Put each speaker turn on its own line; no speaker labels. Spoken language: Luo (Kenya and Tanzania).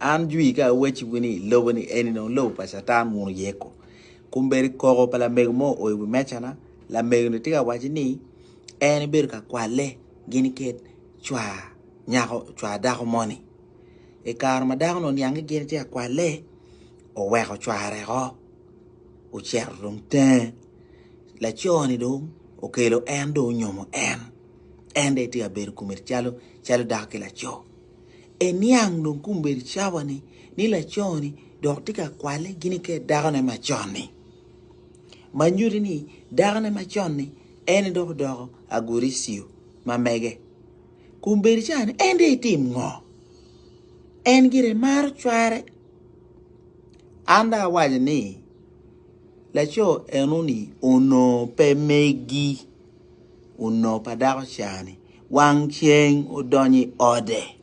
an jui ka wechi wini lobo ni eni no lobo pa satan mun yeko kumberi koro pa lamego mo o wi mechana lamego ni tiga wachi ni eni ber ka kwale gini ket chwa nyako chwa dako moni e kar ma dako no nyange gini tiga kwale o weko chware ho o cher dum ten la choni dum o kelo en do nyomo en de tiga ber kumer chalo dako la cho Eniang dong kumber chawani ni la choni dok tika kwale gini ke dagane machoni. Manjuri ni dagane machoni eni dok agurisio mamege. Kumber chani ende itim ngo. En gire mar chware. Anda waje ni la cho enuni uno pe megi uno pa dago chani. Wang cheng udonyi ode.